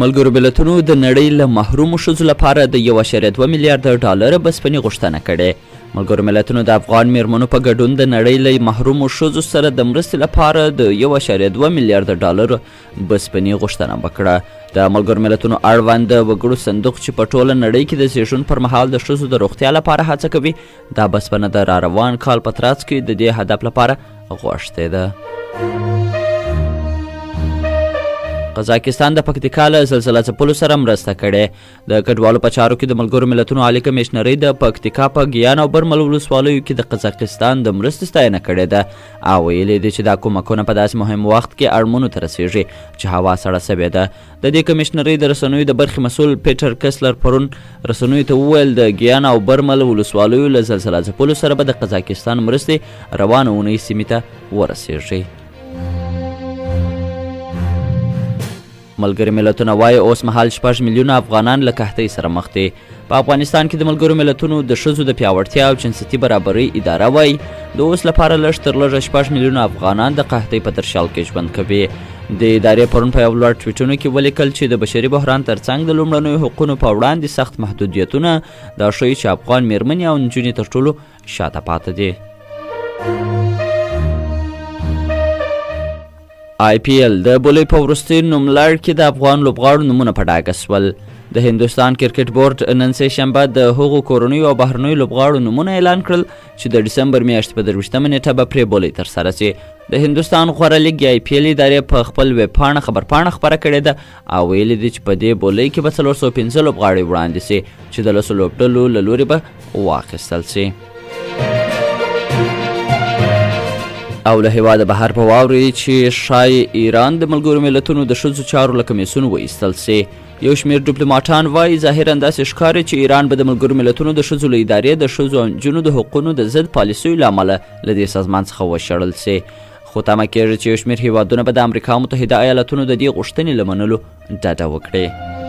ملګرو ملتونو د نړۍ له محرومو ښځو لپاره د 1.2 میلیارډ ډالر بسپنې غوښتنه کړې. ملګرو ملتونو د افغان میرمنو په ګډون د نړۍ له محرومو ښځو سره د مرستې لپاره د 1.2 میلیارډ ډالر بسپنې غوښتنه وکړه. د ملګرو ملتونو اړوند د وګړو صندوق چې په ټوله نړۍ کې د زیږون پر مهال د ښځو د روغتیا لپاره هڅه کوي، دا بسپنه د راروان کال په ترڅ کې د دې هدف لپاره غوښتې ده. قزاقستان د پکتیکا له زلزله ځپلو سره مرسته کړې. د کډوالو په چارو کې د ملګرو ملتونو عالي کمیشنرۍ د پکتیکا په ګیان او برمل ولسوالیو کې د قزاقستان د مرستې ستاینه کړې ده او ویلي دي چې دا کومکونه په داسې مهم وخت کې اړمنو ته رسیږي چې هوا سړه سوې ده. د دې کمیشنرۍ د رسنیو د برخې مسؤل پیټر کسلر پرون رسنیو ته وویل د ګیان او برمل ولسوالیو له زلزله ځپلو سره به د قزاقستان مرستې روانه اونۍ سیمې ته ورسیږي. ملګري ملتونه وایي اوس مهال 6 میلیونه افغانان له قحطۍ سره مخ دي. په افغانستان کې د ملګرو ملتونو د ښځو د پیاوړتیا او جنسیتي برابرۍ اداره وایي د اوس لپاره لږ تر لږه 6 میلیونه افغانان د قحطۍ په ترشال کې ژوند کوي. د ادارې پرون په یو لوړ ټویټونو کې ولیکل چې د بشري بحران ترڅنګ د لومړنیو حقونو په وړاندې سخت محدودیتونه دا ښیي چې افغان میرمنې او نجونې تر ټولو شاته پاتې دي. IPL د بولۍ په وروستي نوملړ کې د افغان لوبغاړو نومونه په ډاګه سول. د هندوستان کرکټ بورډ نن سه شنبه د هغو کورنیو او بهرنیو لوبغاړو نومونه اعلان کړل چې د ډسمبر میاشتې په 23 نیټه به پرې بولۍ ترسره شي. د هندوستان غوره لیګ IPL ادارې په خپل ویب پاڼه خبرپاڼه خپره کړې ده او ویلي دي چې په دې بولۍ کې به 415 لوبغاړي وړاندې شي چې د 10 لوبډلو له لوري به واخیستل شي. او له هېواده بهر په واوري چې ښایي ایران د ملګرو ملتونو د ښځو چارو له کمیسیون وایستل سي. یو شمېر ډیپلوماټان وایي ظاهرا داسې ښکاري چې ایران به د ملګرو ملتونو د ښځو له ادارې د ښځو او نجونو د حقونو د ضد پالیسیو له امله له دې سازمان څخه وشړل سي. خو تمه کېږي چې یو شمېر هېوادونه به د امریکا متحده ایالتونو د دې غوښتنې له منلو ډډه وکړي.